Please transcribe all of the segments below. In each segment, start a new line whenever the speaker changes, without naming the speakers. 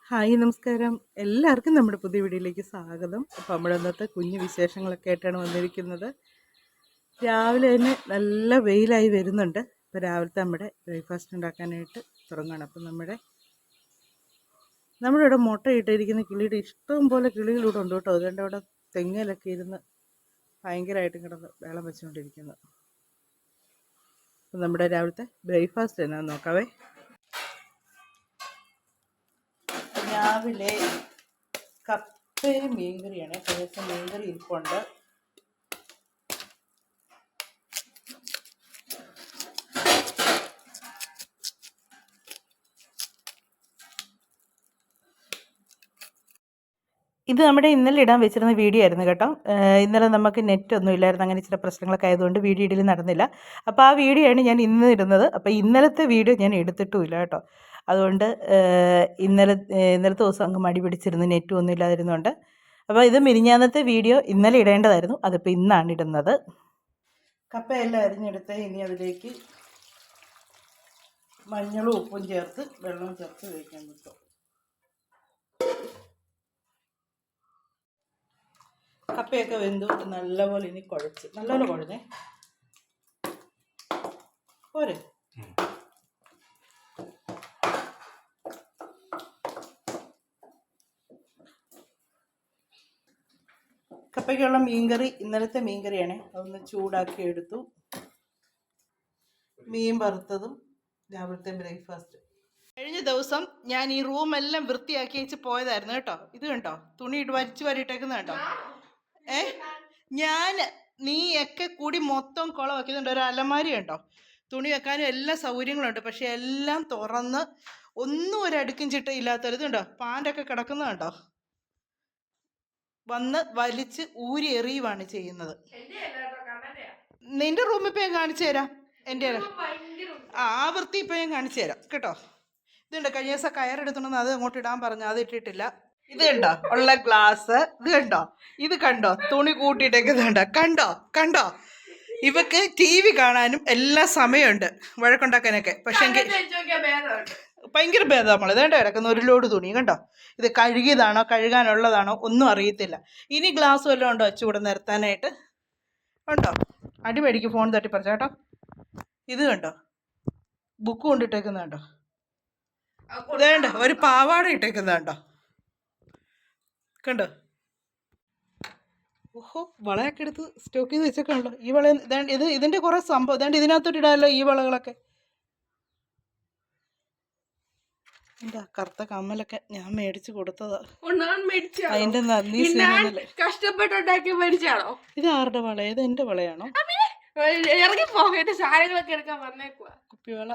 Hi നമസ്കാരം. എല്ലാവർക്കും നമ്മുടെ പുതിയ വീഡിയോയിലേക്ക് സ്വാഗതം. അപ്പോൾ നമ്മുടെ ഇന്നത്തെ കുഞ്ഞു വിശേഷങ്ങളൊക്കെ ആയിട്ടാണ് വന്നിരിക്കുന്നത്. രാവിലെ തന്നെ നല്ല വെയിലായി വരുന്നുണ്ട്. അപ്പോൾ രാവിലത്തെ നമ്മുടെ ബ്രേക്ക്ഫാസ്റ്റ് ഉണ്ടാക്കാനായിട്ട് തുടങ്ങുകയാണ്. അപ്പം നമ്മുടെ ഇവിടെ മുട്ടയിട്ടിരിക്കുന്ന കിളിയുടെ ഇഷ്ടം പോലെ കിളികളിവിടെ ഉണ്ട് കേട്ടോ. അതുകൊണ്ട് അവിടെ തെങ്ങയിലൊക്കെ ഇരുന്ന് ഭയങ്കരമായിട്ട് കിടന്ന് വെള്ളം വെച്ചുകൊണ്ടിരിക്കുന്നു. അപ്പം നമ്മുടെ രാവിലത്തെ ബ്രേക്ക്ഫാസ്റ്റ് എന്നാന്ന് നോക്കാവേ. രാവിലെ കപ്പയും മീൻകറിയാണ്. ഏകദേശം മീൻകറി ഇരിപ്പുണ്ട്. ഇത് നമ്മുടെ ഇന്നലെ ഇടാൻ വെച്ചിരുന്ന വീഡിയോ ആയിരുന്നു കേട്ടോ. ഇന്നലെ നമുക്ക് നെറ്റൊന്നും ഇല്ലായിരുന്നു, അങ്ങനെ ചില പ്രശ്നങ്ങളൊക്കെ ആയതുകൊണ്ട് വീഡിയോ ഇടയിൽ നടന്നില്ല. അപ്പോൾ ആ വീഡിയോ ആണ് ഞാൻ ഇന്ന് ഇടുന്നത്. അപ്പോൾ ഇന്നലത്തെ വീഡിയോ ഞാൻ എടുത്തിട്ടുമില്ല കേട്ടോ. അതുകൊണ്ട് ഇന്നലത്തെ ദിവസം അങ്ങ് മടി പിടിച്ചിരുന്നു, നെറ്റും ഒന്നും ഇല്ലാതിരുന്നുകൊണ്ട്. അപ്പോൾ ഇത് മിനിഞ്ഞാന്നത്തെ വീഡിയോ ഇന്നലെ ഇടേണ്ടതായിരുന്നു, അതിപ്പോൾ ഇന്നാണ് ഇടുന്നത്. കപ്പയെല്ലാം അരിഞ്ഞെടുത്ത് ഇനി അതിലേക്ക് മഞ്ഞളും ഉപ്പും ചേർത്ത് വെള്ളവും ചേർത്ത് വയ്ക്കാൻ കിട്ടും. കപ്പയൊക്കെ വെന്തു നല്ലപോലെ ഇനി കുഴച്ച് നല്ലപോലെ കുഴഞ്ഞേ പോരെ. കപ്പയ്ക്കുള്ള മീൻകറി ഇന്നലത്തെ മീൻകറിയാണ്. അതൊന്ന് ചൂടാക്കി എടുത്തു. മീൻ വറുത്തതും രാവിലത്തെ ബ്രേക്ക്ഫാസ്റ്റ്. കഴിഞ്ഞ ദിവസം ഞാൻ ഈ റൂമെല്ലാം വൃത്തിയാക്കി വെച്ച് പോയതായിരുന്നു കേട്ടോ. ഇത് കണ്ടോ, തുണി വലിച്ചു വാരിയിട്ടേക്കുന്ന കേട്ടോ. നീയൊക്കെ കൂടി മൊത്തം കുളം വയ്ക്കുന്നുണ്ട്. ഒരു അലമാരി ഉണ്ടോ, തുണി വെക്കാനും എല്ലാ സൗകര്യങ്ങളുണ്ട്. പക്ഷെ എല്ലാം തുറന്ന് ഒന്നും ഒരു അടുക്കും ചിട്ട ഇല്ലാത്തൊരു ഇതുണ്ടോ, പാൻ്റൊക്കെ കിടക്കുന്നതുണ്ടോ, വന്ന് വലിച്ച് ഊരി എറിയുവാണ് ചെയ്യുന്നത്. നിന്റെ റൂമിൽ ഇപ്പം ഞാൻ കാണിച്ചു തരാം. എൻ്റെ ആ വൃത്തി ഇപ്പം ഞാൻ കാണിച്ചു തരാം കേട്ടോ. ഇതുണ്ട്, കഴിഞ്ഞ ദിവസം കയറെടുത്തോണ്ടെന്ന് അത് അങ്ങോട്ട് ഇടാൻ പറഞ്ഞു, അത് ഇട്ടിട്ടില്ല. ഇത് കണ്ടോ ഉള്ള ഗ്ലാസ്, ഇത് കണ്ടോ, ഇത് കണ്ടോ തുണി കൂട്ടിയിട്ടൊക്കെ കണ്ടോ. ഇവക്ക് TV കാണാനും എല്ലാ സമയമുണ്ട്, വഴക്കുണ്ടാക്കാനൊക്കെ. പക്ഷെ ഭയങ്കര ഭേദം. നമ്മൾ ഇതേണ്ട കിടക്കുന്ന ഒരു ലോഡ് തുണി കണ്ടോ. ഇത് കഴുകിയതാണോ കഴുകാനുള്ളതാണോ ഒന്നും അറിയത്തില്ല. ഇനി ഗ്ലാസ് വല്ലതും ഉണ്ടോ ചൂട് നിർത്താനായിട്ട്? ഉണ്ടോ? അടിപൊളിക്ക് ഫോൺ തട്ടിപ്പറിച്ച കേട്ടോ. ഇത് കണ്ടോ, ബുക്ക് കൊണ്ടിട്ടേക്കുന്ന കണ്ടോ. ഇതേണ്ട ഒരു പാവാട ഇട്ടേക്കുന്ന കണ്ടോ. കണ്ടോ. ഓഹോ, വളയൊക്കെ എടുത്ത് സ്റ്റോക്ക് ചെയ്ത് വെച്ചേക്കാണല്ലോ. ഈ വള ഇതിൻ്റെ കുറേ സംഭവം ഇതാണ്ട് ഇതിനകത്തോട്ട് ഇടാമല്ലോ ഈ വളകളൊക്കെ. എൻ്റെ കറുത്ത കമ്മലൊക്കെ ഞാൻ മേടിച്ചു കൊടുത്തതാ. അതിന്റെ നന്ദി കഷ്ടപ്പെട്ടുണ്ടാക്കി മേടിച്ചാണോ? ഇത് ആരുടെ വള? ഇത് എൻ്റെ വളയാണോ? ഇറങ്ങി പോകേണ്ട സാധനങ്ങളൊക്കെ എടുക്കാൻ വന്നേക്കുവാ. കുപ്പിവള.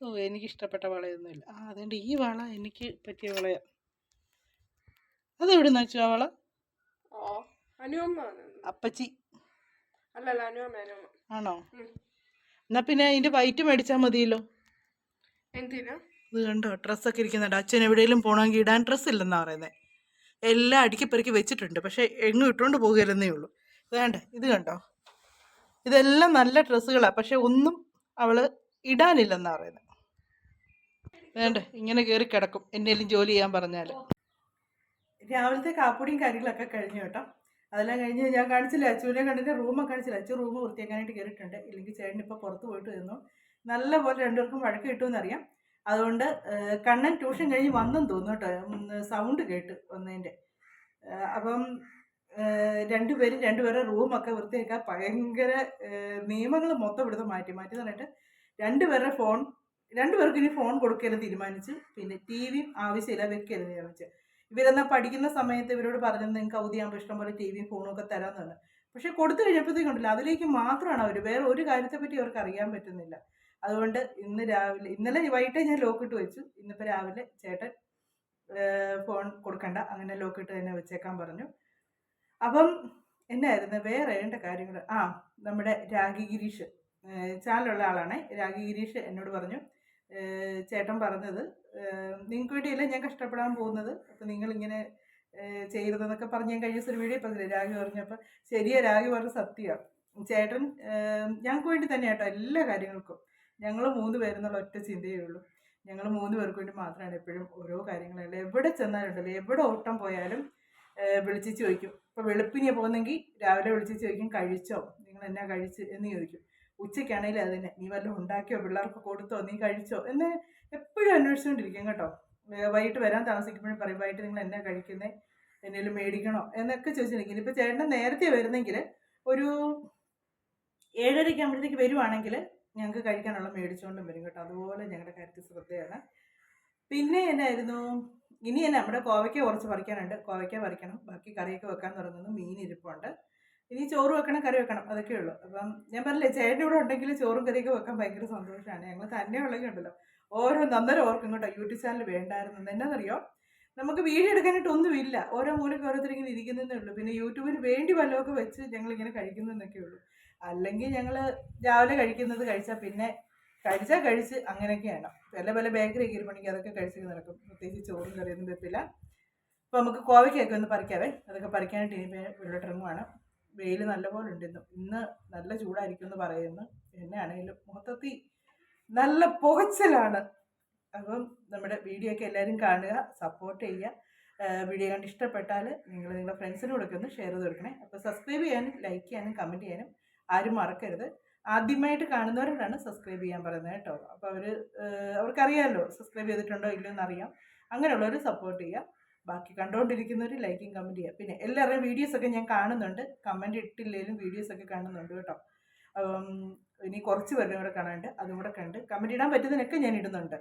ഓ, എനിക്ക് ഇഷ്ടപ്പെട്ട വളയൊന്നുമില്ല. അതുകൊണ്ട് ഈ വള എനിക്ക് പറ്റിയ വളയാ. അതെവിടുന്ന് വെച്ചു ആ വള? അപ്പച്ചി ആണോ? എന്നാ പിന്നെ അതിന്റെ വൈറ്റ് മേടിച്ചാൽ മതിയല്ലോ. ഇത് കണ്ടോ, ഡ്രസ്സൊക്കെ ഇരിക്കുന്നുണ്ട്. അച്ഛൻ എവിടെയെങ്കിലും പോകണമെങ്കിൽ ഇടാൻ ഡ്രസ്സ് ഇല്ലെന്നാ പറയുന്നത്. എല്ലാം അടുക്കി പെറുക്കി വെച്ചിട്ടുണ്ട്, പക്ഷെ എങ്ങും ഇട്ടുകൊണ്ട് പോകുകയല്ലെന്നേ ഉള്ളൂ. വേണ്ട, ഇത് കണ്ടോ, ഇതെല്ലാം നല്ല ഡ്രസ്സുകളാണ്, പക്ഷെ ഒന്നും അവള് ഇടാനില്ലെന്നാ പറയുന്നത്. വേണ്ട, ഇങ്ങനെ കയറി കിടക്കും എന്തെങ്കിലും ജോലി ചെയ്യാൻ പറഞ്ഞാൽ. രാവിലത്തെ കാപ്പൊടിയും കാര്യങ്ങളൊക്കെ കഴിഞ്ഞു കേട്ടോ. അതെല്ലാം കഴിഞ്ഞ് ഞാൻ കാണിച്ചില്ല, അച്ചുവിനെ കണ്ടിട്ട് റൂമൊക്കെ കാണിച്ചില്ല. അച്ചു റൂം വൃത്തിയാക്കാനായിട്ട് കയറിയിട്ടുണ്ട്. ഇല്ലെങ്കിൽ ചേട്ടൻ ഇപ്പോൾ പുറത്ത് പോയിട്ട് വരുന്നു. നല്ലപോലെ രണ്ടുപേർക്കും വഴക്ക് കിട്ടുമെന്നറിയാം. അതുകൊണ്ട് കണ്ണൻ ട്യൂഷൻ കഴിഞ്ഞ് വന്നെന്ന് തോന്നുന്നു കേട്ടോ, സൗണ്ട് കേട്ട് വന്നതിൻ്റെ. അപ്പം രണ്ടുപേരുടെ റൂമൊക്കെ വൃത്തിയാക്കാൻ ഭയങ്കര നിയമങ്ങൾ മൊത്തം ഇവിടുന്ന് മാറ്റി എന്ന് പറഞ്ഞിട്ട് രണ്ടുപേർക്കും ഇനി ഫോൺ കൊടുക്കരുത് തീരുമാനിച്ചു. പിന്നെ TV ആവശ്യമില്ല, വെക്കരുത് തീരുമാനിച്ചു. ഇവരെന്നാൽ പഠിക്കുന്ന സമയത്ത് ഇവരോട് പറഞ്ഞത് നിങ്ങൾക്ക് അവധിയാകുമ്പോൾ ഇഷ്ടം പോലെ TV ഫോണും ഒക്കെ തരാമെന്നാണ്. പക്ഷെ കൊടുത്തു കഴിഞ്ഞപ്പോഴത്തേക്കുണ്ടല്ലോ അതിലേക്ക് മാത്രമാണ് അവർ, വേറെ ഒരു കാര്യത്തെപ്പറ്റി അവർക്ക് അറിയാൻ പറ്റുന്നില്ല. അതുകൊണ്ട് ഇന്നലെ വൈകിട്ടേ ഞാൻ ലോക്കിട്ട് വെച്ചു. ഇന്നിപ്പോൾ രാവിലെ ചേട്ടൻ ഫോൺ കൊടുക്കണ്ട, അങ്ങനെ ലോക്കിട്ട് തന്നെ വെച്ചേക്കാൻ പറഞ്ഞു. അപ്പം എന്നായിരുന്നു വേറെ വേണ്ട കാര്യങ്ങൾ? നമ്മുടെ രാഗി ഗിരീഷ് ചാനലുള്ള ആളാണ്. രാഗി ഗിരീഷ് എന്നോട് പറഞ്ഞു, ചേട്ടൻ പറഞ്ഞത് നിങ്ങൾക്ക് വേണ്ടിയല്ല ഞാൻ കഷ്ടപ്പെടാൻ പോകുന്നത്, അപ്പം നിങ്ങളിങ്ങനെ ചെയ്തതെന്നൊക്കെ പറഞ്ഞ് ഞാൻ കഴിഞ്ഞ ദിവസം ഒരു വീഡിയോ പറഞ്ഞില്ലേ രാഗി പറഞ്ഞപ്പോൾ. ശരിയാ, രാഗി പറഞ്ഞ സത്യമാണ്. ചേട്ടൻ ഞങ്ങൾക്ക് വേണ്ടി തന്നെ കേട്ടോ എല്ലാ കാര്യങ്ങൾക്കും. ഞങ്ങൾ 3 പേരെന്നുള്ള ഒറ്റ ചിന്തയേ ഉള്ളൂ. ഞങ്ങൾ 3 പേർക്ക് വേണ്ടി മാത്രമാണ് എപ്പോഴും ഓരോ കാര്യങ്ങളല്ല എവിടെ ചെന്നാലുണ്ടല്ലോ, എവിടെ ഓട്ടം പോയാലും വിളിച്ച് ചോദിക്കും. ഇപ്പോൾ വെളുപ്പിനെ പോകുന്നെങ്കിൽ രാവിലെ വിളിച്ച് ചോദിക്കും കഴിച്ചോ, നിങ്ങൾ എന്നാ കഴിച്ച് എന്ന് ചോദിക്കും. ഉച്ചയ്ക്കാണെങ്കിലും അതിന് നീ വല്ലതും ഉണ്ടാക്കിയോ, പിള്ളേർക്ക് കൊടുത്തോ, നീ കഴിച്ചോ എന്ന് എപ്പോഴും അന്വേഷിച്ചുകൊണ്ടിരിക്കും കേട്ടോ. വൈകിട്ട് വരാൻ താമസിക്കുമ്പോഴും പറയും വൈകിട്ട് നിങ്ങൾ എന്നാ കഴിക്കുന്നത്, എന്തെങ്കിലും മേടിക്കണോ എന്നൊക്കെ ചോദിച്ചിരിക്കും. ഇപ്പോൾ ചേട്ടൻ നേരത്തെ വരുന്നെങ്കിൽ ഒരു 7:30 ആകുമ്പോഴത്തേക്ക് വരുവാണെങ്കിൽ ഞങ്ങൾക്ക് കഴിക്കാനുള്ള മേടിച്ചുകൊണ്ടും വരും കേട്ടോ. അതുപോലെ ഞങ്ങളുടെ കാര്യത്തിൽ ശ്രദ്ധയാണ്. പിന്നെ എന്നായിരുന്നു, ഇനി തന്നെ നമ്മുടെ കോവയ്ക്ക കുറച്ച് പറിക്കാനുണ്ട്. കോവയ്ക്ക പറിക്കണം, ബാക്കി കറിയൊക്കെ വെക്കാൻ തുടങ്ങുന്നു. മീൻ ഇരിപ്പുണ്ട്, ഇനി ചോറ് വെക്കണം, കറി വെക്കണം, അതൊക്കെ ഉള്ളൂ. അപ്പം ഞാൻ പറഞ്ഞില്ലേ, ചേട്ടൻ ഇവിടെ ഉണ്ടെങ്കിൽ ചോറും കറിയൊക്കെ വെക്കാൻ ഭയങ്കര സന്തോഷമാണ്. ഞങ്ങൾ തന്നെ ഉള്ളതൊക്കെ ഉണ്ടല്ലോ ഓരോ നന്നരം ഓർക്കും കേട്ടോ. യൂട്യൂബ് ചാനൽ വേണ്ടായിരുന്നു, എന്നാണെന്നറിയോ, നമുക്ക് വീഡിയോ എടുക്കാനായിട്ടൊന്നുമില്ല, ഓരോ മൂലയ്ക്ക് ഓരോരുത്തരിങ്ങനെ ഇരിക്കുന്നതേ ഉള്ളൂ. പിന്നെ യൂട്യൂബിന് വേണ്ടി വല്ലതൊക്കെ വെച്ച് ഞങ്ങളിങ്ങനെ കഴിക്കുന്നതെന്നൊക്കെ ഉള്ളൂ. അല്ലെങ്കിൽ ഞങ്ങൾ രാവിലെ കഴിക്കുന്നത് കഴിച്ചാൽ പിന്നെ കഴിച്ച് അങ്ങനെയൊക്കെയാണ്. പല ബേക്കറിയൊക്കെ ഇരുപ്പണിക്ക് അതൊക്കെ കഴിച്ചിട്ട് നടക്കും. പ്രത്യേകിച്ച് ചോറും കറിയൊന്നും വെപ്പില്ല. അപ്പോൾ നമുക്ക് കോവയ്ക്കൊക്കെ ഒന്ന് പറിക്കാവേ. അതൊക്കെ പറിക്കാനായിട്ട് ഇനിയിപ്പോൾ വെള്ളട്ടിറങ്ങുവാണ്. വെയിൽ നല്ലപോലെ ഉണ്ട്. ഇന്ന് നല്ല ചൂടായിരിക്കും എന്ന് പറയുന്നു. എന്നെയാണെങ്കിലും മൊത്തത്തിൽ നല്ല പുകച്ചിലാണ്. അപ്പം നമ്മുടെ വീഡിയോ ഒക്കെ എല്ലാവരും കാണുക, സപ്പോർട്ട് ചെയ്യുക. വീഡിയോ കണ്ട് ഇഷ്ടപ്പെട്ടാൽ നിങ്ങളുടെ ഫ്രണ്ട്സിനോടൊക്കെ ഒന്ന് ഷെയർ ചെയ്ത് കൊടുക്കണേ. അപ്പോൾ സബ്സ്ക്രൈബ് ചെയ്യാനും ലൈക്ക് ചെയ്യാനും കമൻറ്റ് ചെയ്യാനും ആരും മറക്കരുത്. ആദ്യമായിട്ട് കാണുന്നവരോടാണ് സബ്സ്ക്രൈബ് ചെയ്യാൻ പറയുന്നത് കേട്ടോ. അപ്പോൾ അവർക്കറിയാമല്ലോ സബ്സ്ക്രൈബ് ചെയ്തിട്ടുണ്ടോ ഇല്ലയോ എന്നറിയാം. അങ്ങനെയുള്ളവർ സപ്പോർട്ട് ചെയ്യുക. ബാക്കി കണ്ടുകൊണ്ടിരിക്കുന്നവർ ലൈക്കും കമൻറ്റ് ചെയ്യുക. പിന്നെ എല്ലാവരുടെയും വീഡിയോസൊക്കെ ഞാൻ കാണുന്നുണ്ട്, കമൻറ്റ് ഇട്ടില്ലെങ്കിലും വീഡിയോസൊക്കെ കാണുന്നുണ്ട് കേട്ടോ. ഇനി കുറച്ച് പേരുടെ കൂടെ കാണാനുണ്ട്, അതും കൂടെ കണ്ട് കമൻറ്റ് ഇടാൻ പറ്റുന്നതിനൊക്കെ ഞാൻ ഇടുന്നുണ്ട്.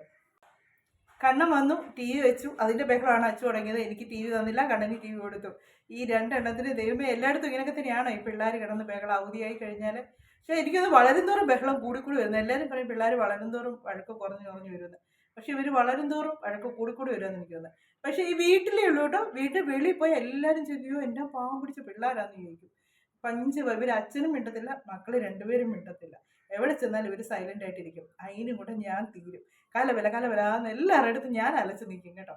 കണ്ണൻ വന്നു, ടി വി വെച്ചു, അതിൻ്റെ ബഹളമാണ് അച്ചു തുടങ്ങിയത്. എനിക്ക് ടി വി തന്നില്ല, കണ്ണന് ടി വി കൊടുത്തു. ഈ രണ്ടെണ്ണത്തിന് ദൈവമേ, എല്ലായിടത്തും ഇങ്ങനെയൊക്കെ തന്നെയാണോ ഈ പിള്ളേർ കിടന്ന് ബഹളം അവധിയായി കഴിഞ്ഞാൽ? പക്ഷേ എനിക്കൊന്ന് വളരുന്തോറും ബഹളം കൂടിക്കൂടി വരുന്നു. എല്ലാവരും പറയും പിള്ളേർ വളരുന്തോറും വഴക്ക് കുറഞ്ഞു വരുന്നത്. പക്ഷെ ഇവർ വളരുന്തോറും വഴക്ക് കൂടിക്കൂടി വരുമെന്ന് എനിക്ക് തോന്നുന്നത്. പക്ഷേ ഈ വീട്ടിലേ ഉള്ളൂ കേട്ടോ. വീട്ടിൽ വെളിയിൽ പോയി എല്ലാവരും ചോദിക്കുമോ എന്നാ പാവം പിടിച്ച പിള്ളേരാന്ന് ചോദിക്കും. ഇവർ അച്ഛനും മിണ്ടത്തില്ല, മക്കൾ രണ്ടുപേരും മിണ്ടത്തില്ല. എവിടെ ചെന്നാലും ഇവർ സൈലൻ്റ് ആയിട്ടിരിക്കും. അതിനും കൂടെ ഞാൻ തീരും. കലവലാന്ന് എല്ലാവരുടെ അടുത്തും ഞാൻ അലച്ച് നിൽക്കും കേട്ടോ.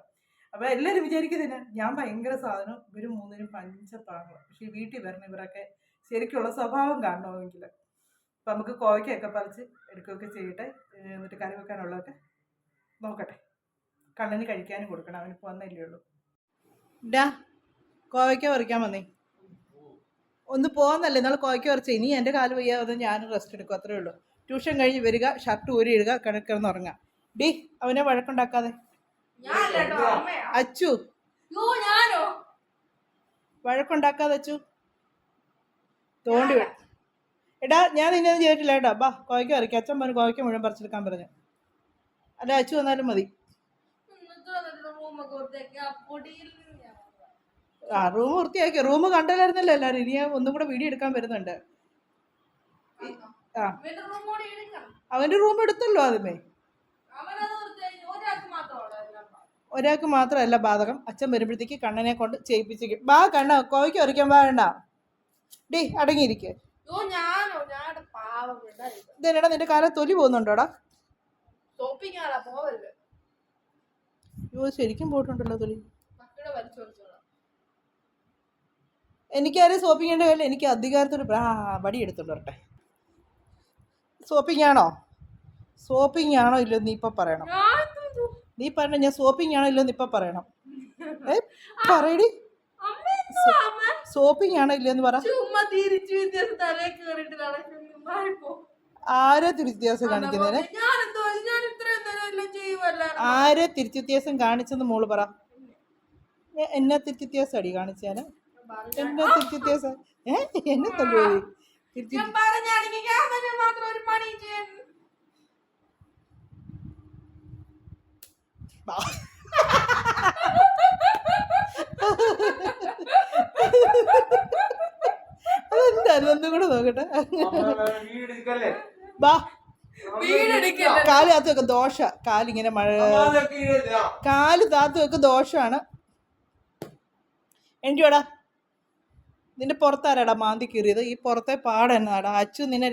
അപ്പോൾ എല്ലാവരും വിചാരിക്കുന്നില്ല ഞാൻ ഭയങ്കര സാധനം, ഇവർ മൂന്നിനും പഞ്ചപ്പാങ്ങളും. പക്ഷേ ഈ വീട്ടിൽ വരണം ഇവരൊക്കെ ശരിക്കുള്ള സ്വഭാവം കാണണമെങ്കിൽ. അപ്പം നമുക്ക് കോവയ്ക്കൊക്കെ പറിച്ച് എടുക്കുകയൊക്കെ ചെയ്യട്ടെ. എന്നിട്ട് കറി വെക്കാനുള്ളതൊക്കെ നോക്കട്ടെ. കണ്ണന് കഴിക്കാനും കൊടുക്കണം, അവനിപ്പോൾ വന്നില്ലേ ഉള്ളൂ. കോവയ്ക്ക പറിക്കാൻ വന്നേ. ഒന്ന് പോകുന്നല്ലേ, നാളെ കോവയ്ക്ക പറിച്ചേ. ഇനി എൻ്റെ കാല് വയ്യാതെ ഞാൻ റെസ്റ്റ് എടുക്കും, അത്രേ ഉള്ളൂ. ട്യൂഷൻ കഴിഞ്ഞ് വരിക, ഷർട്ട് ഊരി ഇടുക, കിടന്നുറങ്ങുക. ഡി അവനെ വഴക്കുണ്ടാക്കാതെ. അച്ചു വഴക്കുണ്ടാക്കാതെ അച്ചു. തോണ്ടി എടാ, ഞാൻ നിന്നെ ചെയ്തിട്ടില്ല കേട്ടോ. ബാ കോവയ്ക്ക പറിക്കാം. അച്ഛൻ പറഞ്ഞു കോവയ്ക്ക മുഴുവൻ പറിച്ചെടുക്കാൻ പറഞ്ഞു. അല്ല അച്ചു വന്നാലും മതി. റൂം വൃത്തിയാക്കി. റൂം കണ്ടല്ലായിരുന്നല്ലോ എല്ലാവരും. ഇനി ഞാൻ ഒന്നും കൂടെ വീഡിയോ എടുക്കാൻ വരുന്നുണ്ട്. അവന്റെ റൂം എടുത്തല്ലോ ആദ്യമേ. ഒരാൾക്ക് മാത്രമല്ല ബാധകം. അച്ഛൻ വരുമ്പോഴത്തേക്ക് കണ്ണനെ കൊണ്ട് ചെയ്യിപ്പിച്ചേക്കും. ബാ കണ്ണ കോവയ്ക്ക് പറിക്കാൻ വേണ്ട. ഡേ അടങ്ങിയിരിക്കേ. ഇതെന്നാടാ നിന്റെ കാലം തൊലി പോകുന്നുണ്ടോടാ? ശരിക്കും പോയിട്ടുണ്ടല്ലോ തൊലി. എനിക്കാരും സോപ്പിങ്ങേണ്ട കാര്യം. എനിക്ക് അധികാരത്തോട് വടി എടുത്തോണ്ട് വരട്ടെ. സോപ്പിംഗ് ആണോ ഇല്ലോ നീ ഇപ്പൊ പറയണം. നീ പറഞ്ഞ ഞാൻ സോപ്പിംഗ് ആണോ ഇല്ലോ ഇപ്പൊ പറയണം. പറയടി, സോപ്പിംഗ് ആണോ ഇല്ലെന്ന് പറ. ആരെ തിരിച്ചുവ്യത്യാസം കാണിക്കുന്നതിന്? ആരെ തിരിച്ചുവ്യത്യാസം കാണിച്ചെന്ന് മോള് പറ. എന്നെ തിരിച്ചുവ്യത്യാസം അടി കാണിച്ചാല്? എന്നെ തിരിച്ചുവ്യത്യാസം എന്നെ തല്ലു. അതെന്തായാലും ഒന്നും കൂടെ നോക്കട്ടെ. ബാ കാല് താത്ത് വെക്കും, ദോഷ. കാലിങ്ങനെ കാല് താത്ത് വെക്കും, ദോഷമാണ്. എന്റെയോടാ നിന്റെ പുറത്താരാടാ മാന്തി കീറിയത്? ഈ പുറത്തെ പാടെന്നാടാ. അച്ചു നിന്നെ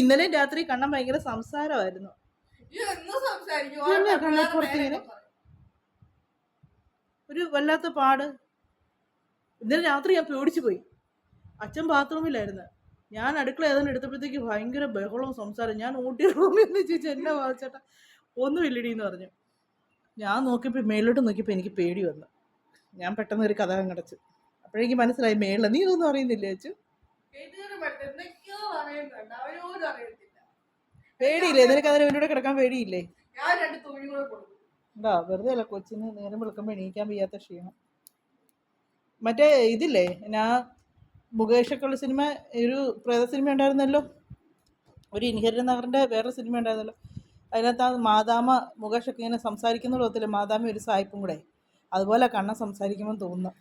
ഇന്നലെ രാത്രി കണ്ണൻ ഭയങ്കര സംസാരമായിരുന്നു. പുറത്തിങ്ങനെ ഒരു വല്ലാത്ത പാട്. ഇന്നലെ രാത്രി ഞാൻ പേടിച്ചു പോയി. അച്ഛൻ ബാത്റൂമിലായിരുന്നു, ഞാൻ അടുക്കള ഏതാണ്ട് എടുത്തപ്പോഴത്തേക്ക് ഭയങ്കര ബഹളവും സംസാരം. ഞാൻ ഓട്ടി റൂമിൽ നിന്ന് ചോദിച്ചു എന്നാ വായിച്ചേട്ടാ. ഒന്നുമില്ലടി എന്ന് പറഞ്ഞു. ഞാൻ നോക്കിയപ്പോൾ മേളിലോട്ട് നോക്കിയപ്പോൾ എനിക്ക് പേടി വന്നു. ഞാൻ പെട്ടെന്ന് ഒരു കഥ കടച്ചു. അപ്പോഴേക്ക് മനസ്സിലായി മേളിൽ നീ ഇതൊന്നും അറിയുന്നില്ല ചേച്ചു. പേടിയില്ലേ നിനക്ക്? അതിന് വേണ്ടി കിടക്കാൻ പേടിയില്ലേ? എന്താ വെറുതെ അല്ല, കൊച്ചിന് നേരം വിളിക്കുമ്പോൾ എണീക്കാൻ വയ്യാത്ത ക്ഷീണം. മറ്റേ ഇതില്ലേ ഞാൻ മുകേഷൊക്കെ ഉള്ള സിനിമ, ഒരു പ്രേത സിനിമ ഉണ്ടായിരുന്നല്ലോ, ഒരു ഇൻഹരിത നഗറിൻ്റെ വേറൊരു സിനിമ ഉണ്ടായിരുന്നല്ലോ. അതിനകത്ത് ആ മാതാമ മുകേഷൊക്കെ ഇങ്ങനെ സംസാരിക്കുന്ന ലോകത്തില്ലേ, മാതാമ ഒരു സായിപ്പും കൂടെ, അതുപോലെ കണ്ണ സംസാരിക്കുമ്പോൾ തോന്നുന്നു.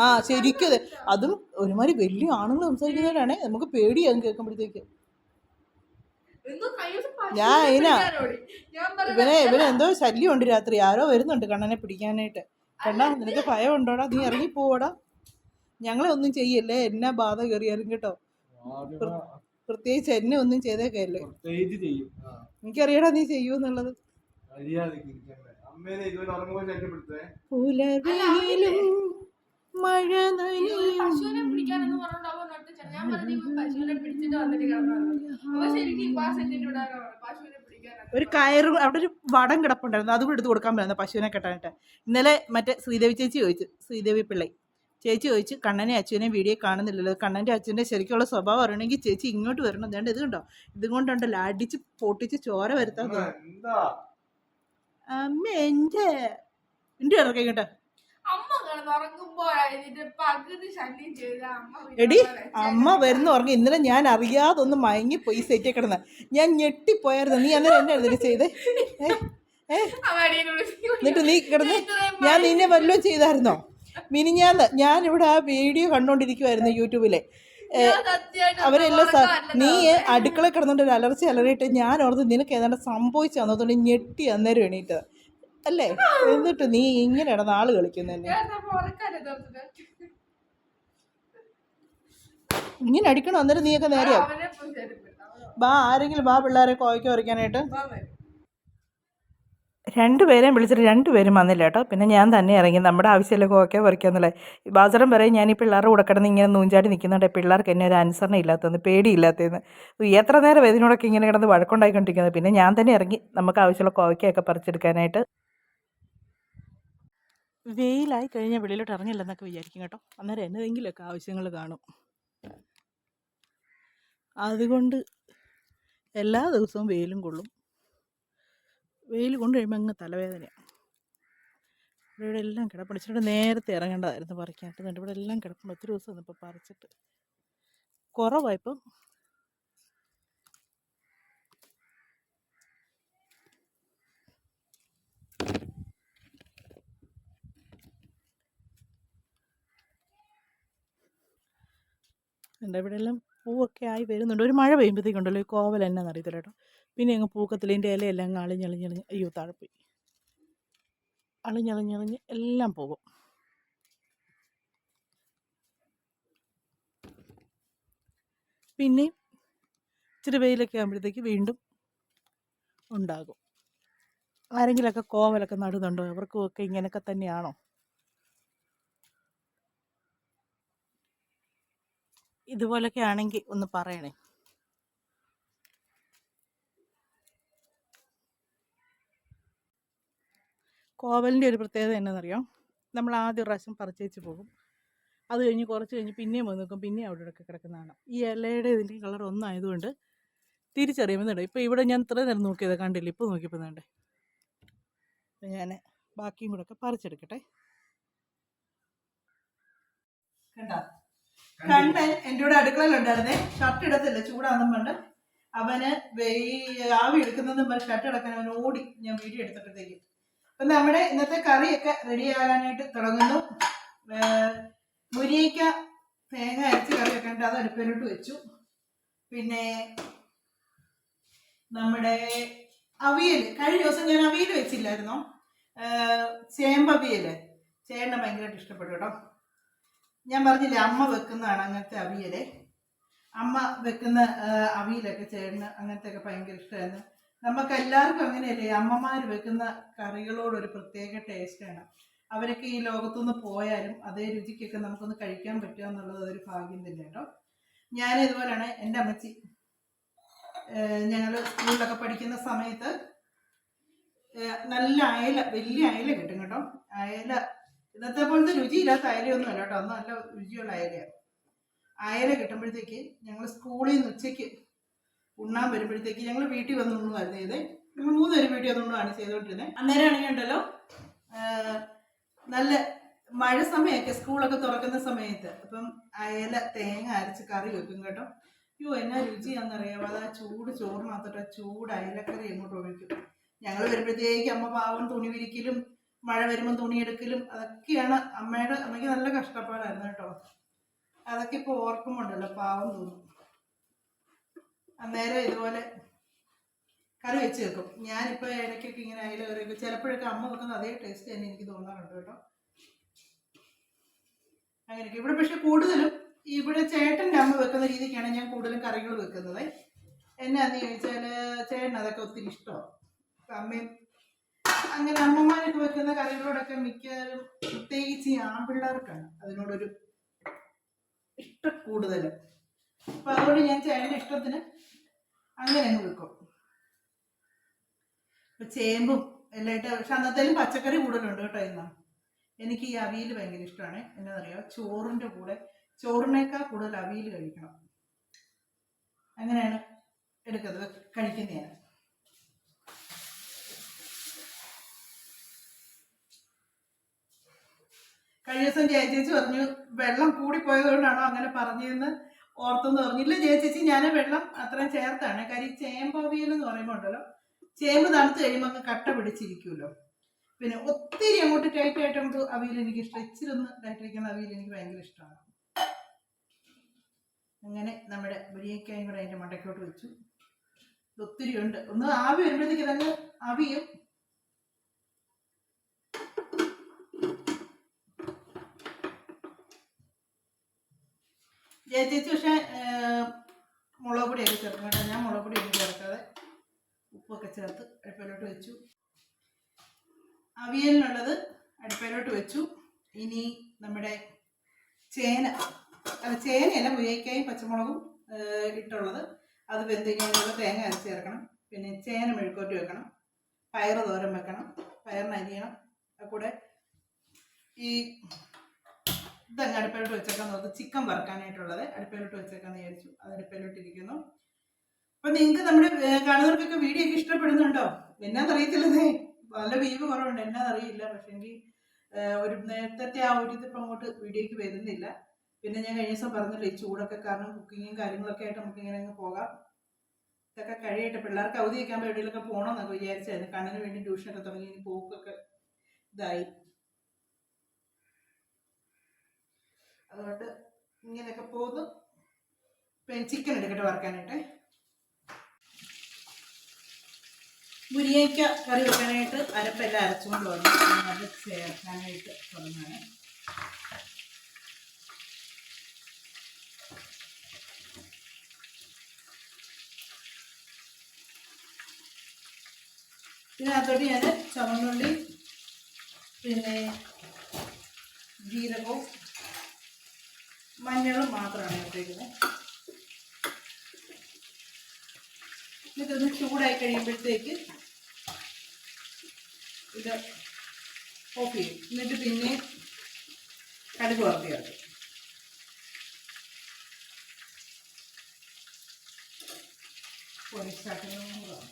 ആ ശരിക്കും അതും ഒരുമാതിരി വലിയ ആണുങ്ങൾ സംസാരിക്കുന്നവരാണേ, നമുക്ക് പേടിയാകും കേൾക്കുമ്പോഴത്തേക്ക്. ഞാൻ ഇവനെ എന്തോ ശല്യം ഉണ്ട് രാത്രി, ആരോ വരുന്നുണ്ട് കണ്ണനെ പിടിക്കാനായിട്ട്. കണ്ണാ നിനക്ക് ഭയം ഉണ്ടോടാ? നീ ഇറങ്ങി പോവടാ. ഞങ്ങളെ ഒന്നും ചെയ്യല്ലേ, എന്നാ ബാധ കയറിയാലും കേട്ടോ. പ്രത്യേകിച്ച് എന്നെ ഒന്നും ചെയ്തേക്കല്ലേ. എനിക്കറിയടാ നീ ചെയ്യൂന്നുള്ളത്. പുലർവെയിലും മഴ ഒരു കയറും അവിടെ ഒരു വടം കിടപ്പുണ്ടായിരുന്നു, അതുകൂടെ എടുത്ത് കൊടുക്കാൻ പറ്റുന്ന പശുവിനെ കെട്ടാനായിട്ട്. ഇന്നലെ മറ്റേ ശ്രീദേവി ചേച്ചി ചോദിച്ചു, ശ്രീദേവി പിള്ളை ചേച്ചി ചോദിച്ചു, കണ്ണനെ അച്ഛനെയും വീഡിയോ കാണുന്നില്ലല്ലോ, കണ്ണൻ്റെ അച്ഛൻ്റെ ശരിക്കുള്ള സ്വഭാവം അറിയണമെങ്കിൽ ചേച്ചി ഇങ്ങോട്ട് വരണം. അതുകൊണ്ട് ഇത് കണ്ടോ, ഇതുകൊണ്ടുണ്ടല്ലോ അടിച്ച് പൊട്ടിച്ച് ചോര വരുത്താൻ. അമ്മ എൻ്റെ ഇറക്കി കേട്ടോ. എടി അമ്മ വരുന്ന ഉറങ്ങി. ഇന്നലെ ഞാൻ അറിയാതൊന്ന് മയങ്ങിപ്പോയി സെറ്റിൽ കിടന്ന, ഞാൻ ഞെട്ടിപ്പോയായിരുന്നു. നീ അന്നേരം എന്നെ എഴുതി ചെയ്തേ? എന്നിട്ട് നീ കിടന്ന് ഞാൻ നിന്നെ വല്ലതും ചെയ്തായിരുന്നോ? മിനിഞ്ഞാന്ന് ഞാനിവിടെ ആ വീഡിയോ കണ്ടോണ്ടിരിക്കുവായിരുന്നു യൂട്യൂബിലെ. അവരെല്ലാം നീ അടുക്കള കിടന്നോണ്ട് ഒരു അലർച്ച അലറിയിട്ട് ഞാൻ ഓർത്ത് നിനക്ക് ഏതാണ്ട് സംഭവിച്ചാന്ന് തോന്നി ഞെട്ടി അന്നേരം എണീറ്റത് അല്ലേ? എന്നിട്ട് നീ ഇങ്ങനെയാണ് നാള് കളിക്കുന്നതന്നെ. ഇങ്ങനെ അടിക്കണോ? അന്നേരം നീയൊക്കെ നേരെയാ. ബാ ആരെങ്കിലും ബാ പിള്ളേരെ കോയ്ക്ക് വരയ്ക്കാനായിട്ട്. രണ്ടുപേരെയും വിളിച്ചിട്ട് രണ്ടുപേരും വന്നില്ല കേട്ടോ. പിന്നെ ഞാൻ തന്നെ ഇറങ്ങി, നമ്മുടെ ആവശ്യമില്ല കോക്കെ പറിക്കാന്നുള്ളത്. ബാസറം പറയും ഞാൻ ഈ പിള്ളേരുടെ കൂടെ കിടന്ന് ഇങ്ങനെ നൂഞ്ചാടി നിൽക്കുന്നുണ്ട്, പിള്ളേർക്ക് എന്നെ ഒരു അനുസരണം ഇല്ലാത്തതെന്ന്, പേടിയില്ലാത്തതെന്ന്. എത്ര നേരം ഇതിനോടൊക്കെ ഇങ്ങനെ കിടന്ന് വഴക്കുണ്ടായിക്കൊണ്ടിരിക്കുന്നത്. പിന്നെ ഞാൻ തന്നെ ഇറങ്ങി നമുക്ക് ആവശ്യമുള്ള കോവയ്ക്കൊക്കെ പറിച്ചെടുക്കാനായിട്ട്. വെയിലായി കഴിഞ്ഞാൽ വെളിയിലോട്ട് ഇറങ്ങില്ലെന്നൊക്കെ വിചാരിക്കും കേട്ടോ. അന്നേരം എന്നതെങ്കിലുമൊക്കെ ആവശ്യങ്ങൾ കാണും. അതുകൊണ്ട് എല്ലാ ദിവസവും വെയിലും കൊള്ളും. വെയിൽ കൊണ്ട് കഴിയുമ്പോൾ അങ്ങ് തലവേദനയാണ്. ഇവിടെ എല്ലാം കിടപ്പുണ്ട്. ഇച്ചിരി നേരത്തെ ഇറങ്ങേണ്ടതായിരുന്നു പറിക്കാനായിട്ട്. ഇവിടെ എല്ലാം കിടപ്പുണ്ട്. ഒത്തിരി ദിവസം ഒന്നും ഇപ്പോൾ പറിച്ചിട്ട് കുറവായിപ്പം. ഇവിടെ എല്ലാം പൂവൊക്കെ ആയി വരുന്നുണ്ട്. ഒരു മഴ പെയ്യുമ്പോഴത്തേക്കുണ്ടല്ലോ ഈ കോവൽ എന്നാ അറിയത്തില്ല കേട്ടോ. പിന്നെ അങ്ങ് പൂക്കത്തിലിൻ്റെ ഇലയെല്ലാം അങ്ങ് അളിഞ്ഞളിഞ്ഞളിഞ്ഞ് അയ്യോ താഴെ പോയി, അളിഞ്ഞളിഞ്ഞളിഞ്ഞ് എല്ലാം പോകും. പിന്നെ ഇച്ചിരി വെയിലൊക്കെ ആകുമ്പോഴത്തേക്ക് വീണ്ടും ഉണ്ടാകും. ആരെങ്കിലുമൊക്കെ കോവലൊക്കെ നടുന്നുണ്ടോ? അവർക്കും ഒക്കെ ഇങ്ങനെയൊക്കെ തന്നെയാണോ? ഇതുപോലൊക്കെ ആണെങ്കിൽ ഒന്ന് പറയണേ. കോവലിൻ്റെ ഒരു പ്രത്യേകത എന്നാണെന്നറിയാം, നമ്മൾ ആദ്യം പ്രാവശ്യം പറിച്ചേച്ച് പോകും, അത് കഴിഞ്ഞ് കുറച്ച് കഴിഞ്ഞ് പിന്നെയും വന്ന് നോക്കും, പിന്നെയും അവിടെ ഇവിടെയൊക്കെ കിടക്കുന്നതാണ്. ഈ ഇലയുടെ ഇതിൻ്റെ കളർ ഒന്നായതുകൊണ്ട് തിരിച്ചറിയുന്നുണ്ട്. ഇപ്പോൾ ഇവിടെ ഞാൻ ഇത്ര നേരം നോക്കിയത് കണ്ടില്ല, ഇപ്പോൾ നോക്കിയപ്പോൾ വേണ്ടേ. അപ്പം ഞാൻ ബാക്കിയും കൂടെ ഒക്കെ പറിച്ചെടുക്കട്ടെ. കണ്ടോ, കണ്ണൻ എൻ്റെ കൂടെ അടുക്കളയിലുണ്ടായിരുന്നേ. ഷർട്ട് ഇടത്തില്ല ചൂടാണെന്നും വേണ്ട, അവന് ആവി എടുക്കുന്നതും പറഞ്ഞ് ഷർട്ട് ഇടക്കാൻ അവൻ ഓടി. ഞാൻ വീഡിയോ എടുത്തപ്പോഴത്തേക്ക് അപ്പം നമ്മുടെ ഇന്നത്തെ കറിയൊക്കെ റെഡി ആകാനായിട്ട് തുടങ്ങുന്നു. മുരിങ്ങയ്ക്ക തേങ്ങ അരച്ച് കറി വെക്കേണ്ട, അത് അടുപ്പിലോട്ട് വെച്ചു. പിന്നെ നമ്മുടെ അവിയൽ, കഴിഞ്ഞ ദിവസം ഞാൻ അവിയൽ വെച്ചില്ലായിരുന്നോ, ചേമ്പവിയൽ. ചേട്ടനെ ഭയങ്കരമായിട്ട് ഇഷ്ടപ്പെട്ടു കേട്ടോ. ഞാൻ പറഞ്ഞില്ലേ അമ്മ വെക്കുന്നതാണ് അങ്ങനത്തെ അവിയല്. അമ്മ വെക്കുന്ന അവിയലൊക്കെ ചേട്ടന് അങ്ങനത്തെയൊക്കെ ഭയങ്കര ഇഷ്ടമായിരുന്നു. നമുക്ക് എല്ലാവർക്കും അങ്ങനെയല്ലേ, അമ്മമാർ വെക്കുന്ന കറികളോടൊരു പ്രത്യേക ടേസ്റ്റാണ്. അവരൊക്കെ ഈ ലോകത്തുനിന്ന് പോയാലും അതേ രുചിക്കൊക്കെ നമുക്കൊന്ന് കഴിക്കാൻ പറ്റുക എന്നുള്ളത് ഒരു ഭാഗ്യം തന്നെ കേട്ടോ. ഞാൻ ഇതുപോലെയാണ് എൻ്റെ അമ്മച്ചി, ഞങ്ങൾ സ്കൂളിലൊക്കെ പഠിക്കുന്ന സമയത്ത് നല്ല അയല, വലിയ അയല കിട്ടും കേട്ടോ. അയല ഇന്നത്തെ പോലത്തെ രുചിയില്ലാത്ത അയലയൊന്നും അല്ല കേട്ടോ, അന്ന് നല്ല രുചിയുള്ള അയലയാണ്. അയല കിട്ടുമ്പോഴത്തേക്ക് ഞങ്ങൾ സ്കൂളിൽ നിന്ന് ഉച്ചയ്ക്ക് ഉണ്ണാൻ വരുമ്പോഴത്തേക്ക് ഞങ്ങൾ വീട്ടിൽ വന്ന് ഉണ്ണുമായിരുന്നു ചെയ്തേ. ഞങ്ങൾ 3 പേര് വീട്ടിൽ വന്നുകൊണ്ടാണ് ചെയ്തുകൊണ്ടിരുന്നത്. അന്നേരം ആണെങ്കിൽ ഉണ്ടല്ലോ, നല്ല മഴ സമയമൊക്കെ, സ്കൂളൊക്കെ തുറക്കുന്ന സമയത്ത് അപ്പം അയല തേങ്ങ അരച്ച് കറി വെക്കും കേട്ടോ. അയ്യോ എന്നാ രുചിയാണെന്നറിയാമോ. അത് ആ ചൂട് ചോറിനകത്തോട്ട് ചൂട് അയലക്കറി എങ്ങോട്ട് ഒഴിക്കും. ഞങ്ങൾ വരുമ്പോഴത്തേക്ക് അമ്മ പാവം തുണി വിരിക്കലും മഴ വരുമ്പം തുണി എടുക്കലും അതൊക്കെയാണ്. അമ്മയ്ക്ക് നല്ല കഷ്ടപ്പാടായിരുന്നു കേട്ടോ. അതൊക്കെ ഇപ്പോൾ ഓർക്കുമ്പോണ്ടല്ലോ പാവം തോന്നും. അന്നേരം ഇതുപോലെ കറി വെച്ച് വെക്കും. ഞാനിപ്പോൾ ഇടയ്ക്കൊക്കെ ഇങ്ങനെ അയല കറി വെക്കും. ചിലപ്പോഴൊക്കെ അമ്മ വെക്കുന്ന അതേ ടേസ്റ്റ് തന്നെ എനിക്ക് തോന്നാറുണ്ട് കേട്ടോ. അങ്ങനെയൊക്കെ ഇവിടെ. പക്ഷെ കൂടുതലും ഇവിടെ ചേട്ടൻ്റെ അമ്മ വെക്കുന്ന രീതിക്കാണ് ഞാൻ കൂടുതലും കറികൾ വെക്കുന്നത്. എന്നാന്ന് ചോദിച്ചാൽ ചേട്ടൻ അതൊക്കെ ഒത്തിരി ഇഷ്ടമാണ്. അമ്മയും അങ്ങനെ അമ്മമാരൊക്കെ വെക്കുന്ന കറികളോടൊക്കെ മിക്കവാറും പ്രത്യേകിച്ച് ഈ ആൺപിള്ളേർക്കാണ് അതിനോടൊരു ഇഷ്ടം കൂടുതൽ. അപ്പം അതുകൊണ്ട് ഞാൻ ചേട്ടൻ്റെ ഇഷ്ടത്തിന് അങ്ങനെ അങ്ങ് വെക്കും. ഇപ്പം ചേമ്പും എല്ലാം ഇട്ട്. പക്ഷെ അന്നത്തേലും പച്ചക്കറി കൂടുതലുണ്ട് കേട്ടോ. ഇന്ന് എനിക്ക് ഈ അവിയൽ ഭയങ്കര ഇഷ്ടമാണ്. എന്നറിയാം, ചോറിൻ്റെ കൂടെ ചോറിനേക്കാൾ കൂടുതൽ അവിയൽ കഴിക്കണം. അങ്ങനെയാണ് എടുക്കുന്നത്, കഴിക്കുന്നതാണ്. കഴിഞ്ഞ ദിവസം ചേച്ചി പറഞ്ഞു വെള്ളം കൂടിപ്പോയത് കൊണ്ടാണോ അങ്ങനെ പറഞ്ഞതെന്ന് ഓർത്തെന്ന് പറഞ്ഞില്ല. ചേച്ചി ഞാൻ വെള്ളം അത്രയും ചേർത്താണ്. കാര്യം ചേമ്പ് അവിയൽ എന്ന് പറയുമ്പോൾ ഉണ്ടല്ലോ, ചേമ്പ് തണുത്ത് കഴിയുമ്പോൾ അങ്ങ് കട്ട പിടിച്ചിരിക്കുമല്ലോ. പിന്നെ ഒത്തിരി അങ്ങോട്ട് ടൈറ്റ് ആയിട്ട് നമുക്ക് അവിയൽ എനിക്ക് ഇഷ്ടം. ഇച്ചിരി ഒന്ന് ടൈറ്റ് വയ്ക്കുന്ന അവിയൽ എനിക്ക് ഭയങ്കര ഇഷ്ടമാണ്. അങ്ങനെ നമ്മുടെ മുരിങ്ങയ്ക്കായും കൂടെ അതിൻ്റെ മണ്ടയ്ക്കോട്ട് വെച്ചു. ഒത്തിരി ഉണ്ട്. ഒന്ന് ആവി വരുമ്പോഴത്തേക്ക് ഇതങ്ങ് അവിയും. ചേച്ചി പക്ഷേ മുളക് പൊടിയൊക്കെ ചേർക്കും കേട്ടോ. ഞാൻ മുളക് പൊടിയൊന്നും ചേർക്കാതെ ഉപ്പൊക്കെ ചേർത്ത് അടുപ്പിലോട്ട് വെച്ചു. അവിയലിനുള്ളത് അടുപ്പിലോട്ട് വെച്ചു. ഇനി നമ്മുടെ ചേനയല്ല, മുരിങ്ങയ്ക്കായും പച്ചമുളകും ഇട്ടുള്ളത്. അത് വെന്ത് കഴിഞ്ഞാൽ തേങ്ങ അരച്ച് ചേർക്കണം. പിന്നെ ചേന മെഴുക്കോട്ട് വെക്കണം. പയറ് തോരൻ വെക്കണം. പയറിന് അരിയണം. കൂടെ ഈ ഇതങ്ങ് അടുപ്പിലോട്ട് വെച്ചേക്കാൻ നോക്ക്. ചിക്കൻ വറുക്കാനായിട്ടുള്ളത് അടുപ്പിലോട്ട് വെച്ചേക്കാന്ന് വിചാരിച്ചു. അത് അടുപ്പിലോട്ടിരിക്കുന്നു. അപ്പം നിങ്ങൾക്ക് നമ്മുടെ കാണുന്നവർക്കൊക്കെ വീഡിയോ ഒക്കെ ഇഷ്ടപ്പെടുന്നുണ്ടോ? എന്നാന്നറിയത്തില്ലെന്നേ, നല്ല വീവ് കുറവുണ്ട്. എന്നാന്നറിയില്ല. പക്ഷെ എങ്കിൽ ഒരു നേരത്തെ ആ ഒരു ഇതിപ്പോൾ അങ്ങോട്ട് വീഡിയോയ്ക്ക് വരുന്നില്ല. പിന്നെ ഞാൻ കഴിഞ്ഞ ദിവസം പറഞ്ഞില്ല, ഈ ചൂടൊക്കെ കാരണം കുക്കിങ്ങും കാര്യങ്ങളൊക്കെ ആയിട്ട് നമുക്ക് ഇങ്ങനെ അങ്ങ് പോകാം. ഇതൊക്കെ കഴിയട്ടെ. പിള്ളേർക്ക് അവധി വയ്ക്കാൻ എവിടെയെങ്കിലൊക്കെ പോകണമെന്നൊക്കെ വിചാരിച്ചായിരുന്നു. കണ്ണിന് വേണ്ടി ട്യൂഷനൊക്കെ തുടങ്ങി. ഇനി പോക്കൊക്കെ ഇതായി. അതുകൊണ്ട് ഇങ്ങനെയൊക്കെ പോകുന്നു. പിന്നെ ചിക്കൻ എടുക്കട്ടെ വറുക്കാനായിട്ട്. മുരിങ്ങയ്ക്ക കറി വെക്കാനായിട്ട് അരപ്പെല്ലാം അരച്ചുകൊണ്ട് വന്നു. അത് ചേർക്കാനായിട്ട് തുടങ്ങാണ്. ഇതിനകത്തോട്ട് ഞാൻ ചുവന്നുള്ളി, പിന്നെ ജീരകവും മഞ്ഞളും മാത്രമാണ് ഇട്ടേക്കുന്നത്. ഇതൊന്ന് ചൂടായി കഴിയുമ്പോഴത്തേക്ക് ഇത് ഓഫ് ചെയ്യും. എന്നിട്ട് പിന്നെ കടുക് വറുത്ത് ചേർക്കും. പൊരിച്ചാക്കുന്നതാണ്.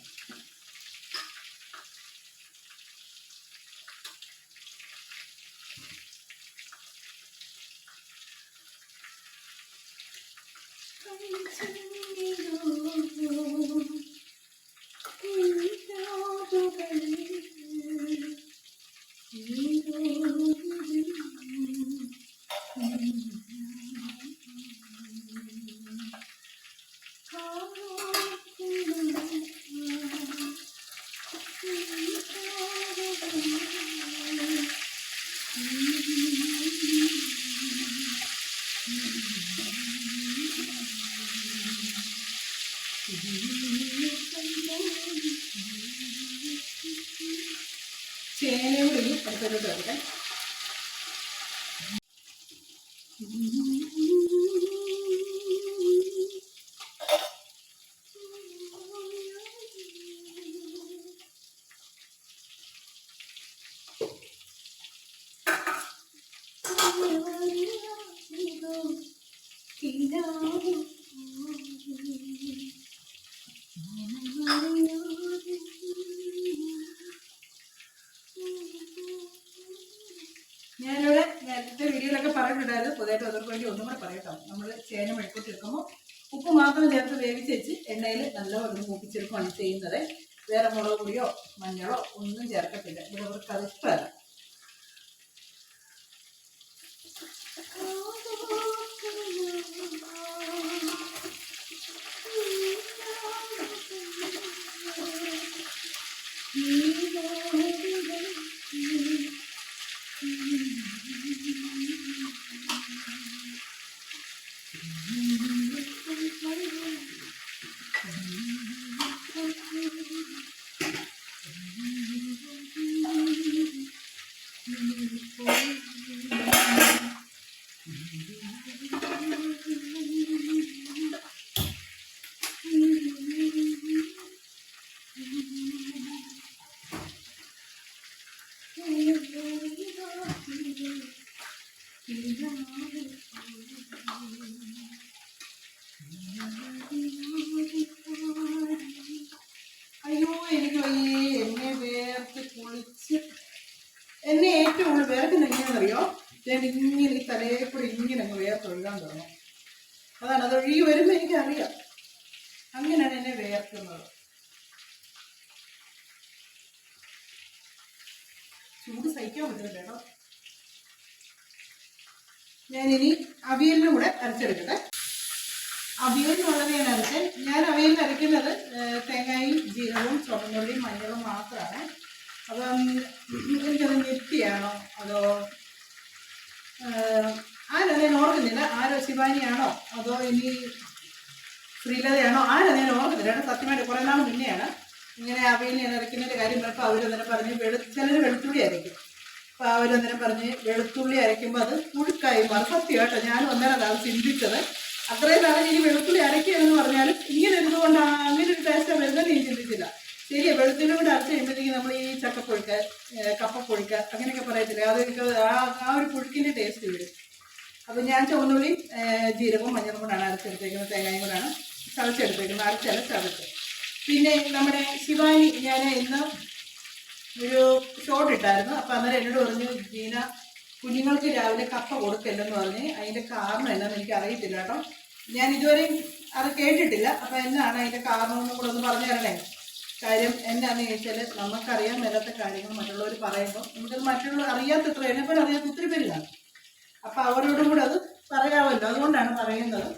ചേനയും കൂടി അടുത്തോട്ട് വെക്കാം. ഞാനിവിടെ നേരത്തെ വീഡിയോയിലൊക്കെ പറഞ്ഞിട്ടുണ്ടായിരുന്നു. പുതിയതായിട്ട് അവർക്ക് വേണ്ടി ഒന്നും കൂടെ പറയട്ടോ. നമ്മൾ ചേന മെഴുക്കൂട്ടിയെടുക്കുമ്പോൾ ഉപ്പ് മാത്രം ചേർത്ത് വേവിച്ച് വെച്ച് എണ്ണയിൽ നല്ലപോലെ മൂപ്പിച്ചെടുക്കുകയാണ് ചെയ്യുന്നത്. വേറെ മുളക് പൊടിയോ മഞ്ഞളോ ഒന്നും ചേർക്കത്തില്ല. ഇവിടെ അവർക്ക് അത് ഇഷ്ടമല്ല. അയ്യോ എനിക്ക് വയ്യേ, എന്നെ വേർത്ത് കുളിച്ച് എന്നെ ഏറ്റവും കൂടുതൽ വേർക്കുന്ന എങ്ങനെയാണെന്നറിയോ? ഞാൻ ഇങ്ങനെ ഈ തലയെ കൂടി ഇങ്ങനെ അങ്ങ് വേർത്തൊഴുകാൻ തുടങ്ങും. അതാണ്, അത് ഒഴുകി വരുമ്പോൾ എനിക്കറിയാം. അങ്ങനെയാണ് എന്നെ വേർക്കുന്നത്. ചൂട് സഹിക്കാൻ പറ്റുന്നില്ല കേട്ടോ. ഞാനിനി അവിയലിനും കൂടെ അരച്ചെടുക്കട്ടെ. അവിയലിനുള്ളത് ഞാൻ അവിയലിന് അരയ്ക്കുന്നത് തേങ്ങയും ജീരകവും ചുവന്നുള്ളിയും മഞ്ഞളും മാത്രമാണ്. അപ്പം എനിക്കത് നിത്യയാണോ അതോ ആരോ ഞാൻ ഓർക്കുന്നില്ല. ആരോ ശിവാനിയാണോ അതോ ഇനി ശ്രീലതയാണോ ആരോ ഞാൻ ഓർക്കുന്നില്ല. സത്യമായിട്ട് കുറേ നാൾ മുന്നെയാണ് ഇങ്ങനെ അവിയലിന് ഞാൻ അരയ്ക്കുന്നതിൻ്റെ കാര്യം പറഞ്ഞപ്പോൾ അവരന്നേരം പറഞ്ഞ് ചിലർ വെളുത്തുള്ളി അരയ്ക്കും. അപ്പോൾ അവരന്നേരം പറഞ്ഞ് വെളുത്തുള്ളി അരയ്ക്കുമ്പോൾ അത് പുഴുക്കായി മാറും. സത്യമായിട്ടോ, ഞാനും അന്നേരം അത് ചിന്തിച്ചത്. അത്രയും നാളെ ഇനി വെളുത്തുള്ളി അരയ്ക്കുകയെന്ന് പറഞ്ഞാലും ഇങ്ങനെ ഇരുന്നുകൊണ്ട് അങ്ങനെ ഒരു ടേസ്റ്റ് വരുന്നത് ഞാൻ ചിന്തിച്ചില്ല. ശരിയാ, വെളുത്തുള്ളി കൂടെ അരച്ച് കഴിയുമ്പോഴത്തേക്ക് നമ്മൾ ഈ ചക്കപ്പുഴുക്ക് കപ്പപ്പുഴുക്ക് അങ്ങനെയൊക്കെ പറയത്തില്ലേ, അതൊക്കെ ആ ഒരു പുഴുക്കിൻ്റെ ടേസ്റ്റ് വരും. അപ്പം ഞാൻ ചുവന്നുള്ളി ജീരകവും മഞ്ഞളും കൊണ്ടാണ് അരച്ചെടുത്തേക്കുന്നത്. തേങ്ങയും കൂടാണ് ചതച്ചെടുത്തേക്കുന്നത്. അരച്ചല്ല ചതച്ച്. പിന്നെ നമ്മുടെ ശിവാനി ഞാൻ ഇന്ന് ഒരു ഷോട്ട് ഇട്ടായിരുന്നു. അപ്പം അന്നേരം എന്നോട് പറഞ്ഞു, ജീന കുഞ്ഞുങ്ങൾക്ക് രാവിലെ കപ്പ കൊടുക്കല്ലെന്ന് പറഞ്ഞ്. അതിൻ്റെ കാരണം എന്താണെന്ന് എനിക്ക് അറിയത്തില്ല കേട്ടോ. ഞാൻ ഇതുവരെയും അത് കേട്ടിട്ടില്ല. അപ്പം എന്നാണ് അതിൻ്റെ കാരണമെന്നും കൂടെ ഒന്ന് പറഞ്ഞു തരണേ. കാര്യം എന്താണെന്ന് ചോദിച്ചാൽ, നമുക്കറിയാൻ മേലാത്ത കാര്യങ്ങൾ മറ്റുള്ളവർ പറയുമ്പോൾ നമുക്കത് മറ്റുള്ളവർ അറിയാത്തത്ര എന്നെപ്പോലെ അറിയാത്ത ഒത്തിരി പേര് കാണും. അപ്പം അവരോടും കൂടെ അത് പറയാമല്ലോ. അതുകൊണ്ടാണ് പറയുന്നത്.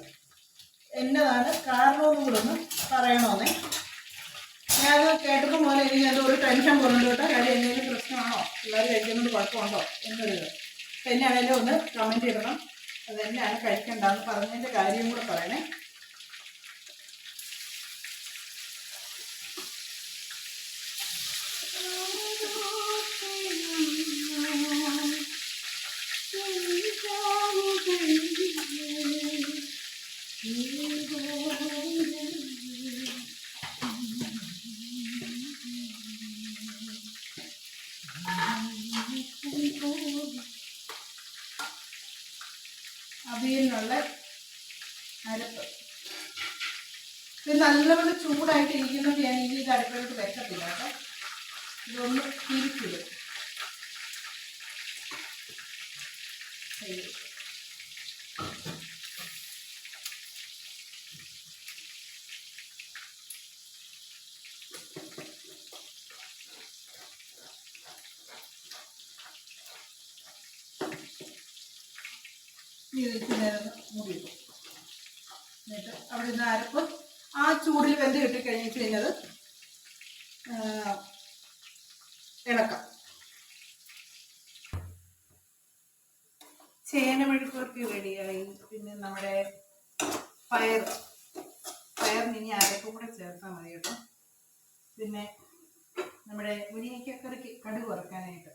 എന്നതാണ് കാരണമെന്നും കൂടെ ഒന്ന് പറയണമെന്നേ. ഞാനത് കേട്ടപ്പോൾ പോലെ എനിക്ക് അത് ഒരു ടെൻഷൻ പോകുന്നുണ്ട് കേട്ടോ. കാര്യം എന്തെങ്കിലും പ്രശ്നമാണോ, പിള്ളേർ കഴിക്കുന്നത് കുഴപ്പമുണ്ടോ എന്നൊരിത്. അപ്പം എന്നാണേലും ഒന്ന് കമൻറ്റ് ചെയ്യണം. അതെന്നാണ് കഴിക്കണ്ടെന്ന് പറഞ്ഞതിൻ്റെ കാര്യം കൂടെ പറയണേ. അവിയലിനുള്ള അരപ്പ് ഇത് നല്ലപോലെ ചൂടായിട്ട് ഇരിക്കുന്നത്. ഞാൻ ഇനി ഇത് അടുപ്പിലോട്ട് വെക്കത്തില്ല കേട്ടോ. ഇതൊന്ന് തിരിച്ചിടും. ഇതിലേക്ക് നേരം മൂടി വെക്കും. എന്നിട്ട് അവിടെ നിന്ന് അരപ്പ് ആ ചൂടിൽ വെന്ത് കിട്ടിക്കഴിഞ്ഞിട്ട് കഴിഞ്ഞത് ഇളക്കാം. ചേന മെഴുക്കുവരട്ടി റെഡിയായി. പിന്നെ നമ്മുടെ പയറിന് ഇനി അരപ്പും കൂടെ ചേർത്താൽ മതി കേട്ടോ. പിന്നെ നമ്മുടെ മുരിങ്ങയ്ക്കക്കറിക്ക് കടുക് വറുക്കാനായിട്ട്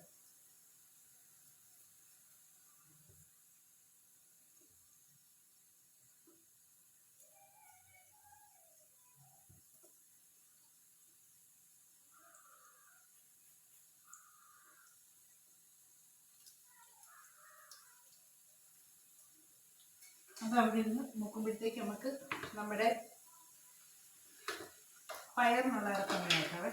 അത് അവിടെ ഇരുന്ന് നോക്കുമ്പോഴത്തേക്ക് നമുക്ക് നമ്മുടെ പയറിനുള്ള ഇറക്കമേ.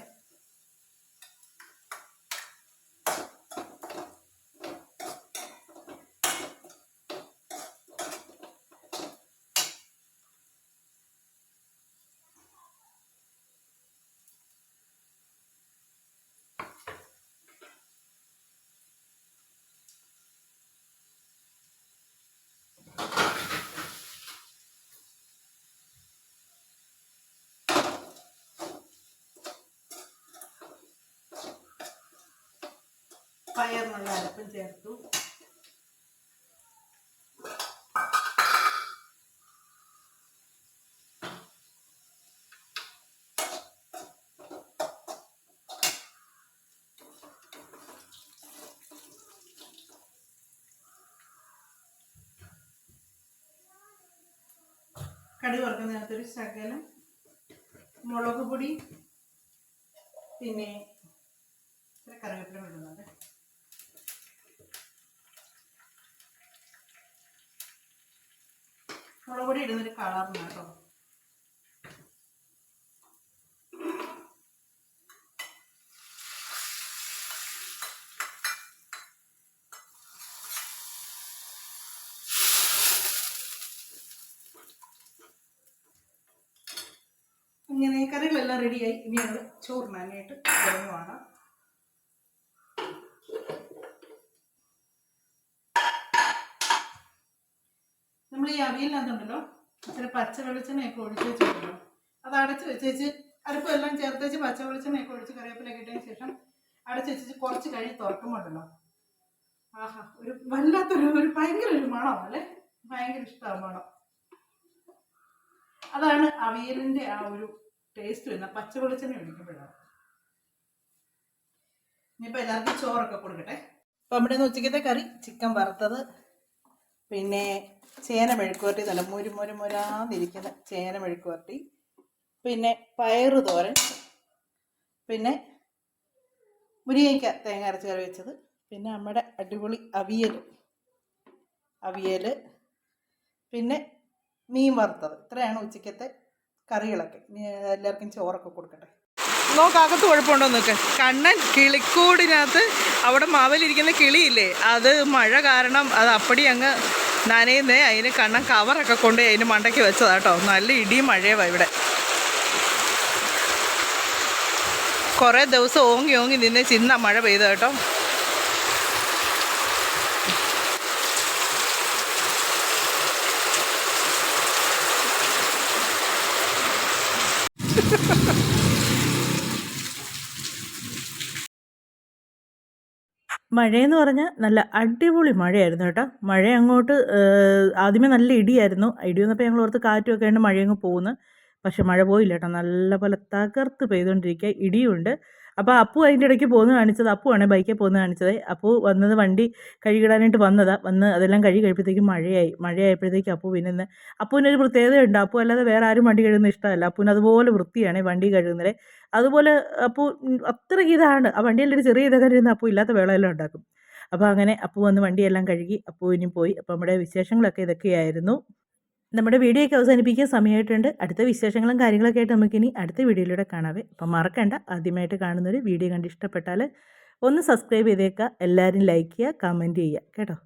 പയറിനുള്ള അരപ്പും ചേർത്തു. കടുക് വറുക്കുന്നതിനകത്തൊരു ശകലം മുളക് പൊടി, പിന്നെ കറിവേപ്പില ഇടുന്നുണ്ട്. മുളക് പൊടി ഇടുന്നൊരു കളറിന് കേട്ടോ. ഇങ്ങനെ കറികളെല്ലാം റെഡിയായി. ഇനി ഞങ്ങൾ ചോറിനാനായിട്ട് തുടങ്ങുവാണ്. നമ്മൾ ഈ അവിയലിനകത്തുണ്ടല്ലോ ഇച്ചിരി പച്ച വെളിച്ചെണ്ണയൊക്കെ ഒഴിച്ച് വെച്ചിട്ടുണ്ടല്ലോ, അത് അടച്ച് വെച്ചേച്ച് അരപ്പെല്ലാം ചേർത്ത് വെച്ച് പച്ച വെളിച്ചെണ്ണയൊക്കെ ഒഴിച്ച് കറിവേപ്പിലൊക്കെ ഇട്ടതിന് ശേഷം അടച്ച് വെച്ച് കുറച്ച് കഴിഞ്ഞ് തുറക്കുമ്പോണ്ടല്ലോ, ആഹാ, ഒരു വല്ലാത്തൊരു ഭയങ്കര ഒരു മണമാണ് അല്ലേ. ഭയങ്കര ഇഷ്ടമാണ് മണം. അതാണ് അവിയലിൻ്റെ ആ ഒരു ടേസ്റ്റ് വരുന്ന പച്ച വെളിച്ചെണ്ണ ഒഴിക്കുമ്പോഴാണ്. ഇനിയിപ്പോൾ എല്ലാവർക്കും ചോറൊക്കെ കൊടുക്കട്ടെ. അപ്പോൾ നമ്മുടെ ഉച്ചക്കത്തെ കറി ചിക്കൻ വറുത്തത്, പിന്നെ ചേന മെഴുക്കുവരട്ടി, നല്ല മുരാന്നിരിക്കുന്ന ചേന മെഴുക്കുവരട്ടി, പിന്നെ പയറ് തോരൻ, പിന്നെ മുരിങ്ങയ്ക്ക തേങ്ങ അരച്ച് കറി വെച്ചത്, പിന്നെ നമ്മുടെ അടിപൊളി അവിയൽ, പിന്നെ മീൻ വറുത്തത്. ഇത്രയാണ് ഉച്ചക്കത്തെ കറികളൊക്കെ. എല്ലാവർക്കും ചോറൊക്കെ കൊടുക്കട്ടെ.
നോക്കകത്ത് കുഴപ്പമുണ്ടോ നോക്ക്. കണ്ണൻ കിളിക്കൂടിനകത്ത് അവിടെ മാവിലിരിക്കുന്ന കിളിയില്ലേ, അത് മഴ കാരണം അത് അപ്പടി അങ്ങ് നനയുന്നേ. അതിന് കണ്ണൻ കവറൊക്കെ കൊണ്ട് അതിന് മണ്ടയ്ക്ക് വെച്ചതാട്ടോ. നല്ല ഇടിയും മഴയുമാണ് ഇവിടെ. കുറേ ദിവസം ഓങ്ങി നിന്ന് ചിന്ന മഴ പെയ്തു കേട്ടോ.
മഴയെന്ന് പറഞ്ഞാൽ നല്ല അടിപൊളി മഴയായിരുന്നു കേട്ടോ. മഴ അങ്ങോട്ട് ആദ്യമേ നല്ല ഇടിയായിരുന്നു. ഇടി വന്നപ്പോൾ ഞങ്ങൾ ഓർത്ത് കാറ്റുമൊക്കെ ഉണ്ട് മഴയങ്ങ് പോകുന്നു. പക്ഷെ മഴ പോയില്ല കേട്ടോ. നല്ല പോലെ തകർത്ത് പെയ്തുകൊണ്ടിരിക്കുക, ഇടിയുണ്ട്. അപ്പോൾ അപ്പു അതിൻ്റെ ഇടയ്ക്ക് പോകുന്നത് കാണിച്ചത്. അപ്പുവാണ് ബൈക്കിൽ പോകുന്നത് കാണിച്ചത്. അപ്പു വന്നത് വണ്ടി കഴുകിടാനായിട്ട് വന്ന് അതെല്ലാം കഴുകി കഴിയുമ്പോഴത്തേക്കും മഴയായപ്പോഴത്തേക്കും അപ്പു പിന്നെ അപ്പുവിനൊരു പ്രത്യേകതയുണ്ട്. അപ്പു അല്ലാതെ വേറെ ആരും വണ്ടി കഴുകുന്നത് ഇഷ്ടമല്ല. അപ്പുവിന് അതുപോലെ വൃത്തിയാണ് വണ്ടി കഴുകുന്നത്. അതുപോലെ അപ്പു അത്രയ്ക്ക് ഇതാണ്. ആ വണ്ടിയിൽ ഒരു ചെറിയ ഇതൊക്കെ ഇരുന്ന് അപ്പു ഇല്ലാത്ത വേളയെല്ലാം ഉണ്ടാക്കും. അപ്പോൾ അങ്ങനെ അപ്പു വന്ന് വണ്ടിയെല്ലാം കഴുകി അപ്പു ഇനി പോയി. അപ്പോൾ നമ്മുടെ വിശേഷങ്ങളൊക്കെ ഇതൊക്കെയായിരുന്നു. നമ്മുടെ വീഡിയോ ഒക്കെ അവസാനിപ്പിക്കാൻ സമയമായിട്ടുണ്ട്. അടുത്ത വിശേഷങ്ങളും കാര്യങ്ങളൊക്കെ ആയിട്ട് നമുക്കിനി അടുത്ത വീഡിയോയിലൂടെ കാണാവേ. അപ്പം മറക്കണ്ട, ആദ്യമായിട്ട് കാണുന്നൊരു വീഡിയോ കണ്ട് ഇഷ്ടപ്പെട്ടാൽ ഒന്ന് സബ്സ്ക്രൈബ് ചെയ്തേക്കുക. എല്ലാവരും ലൈക്ക് ചെയ്യുക, കമൻറ്റ് ചെയ്യുക കേട്ടോ.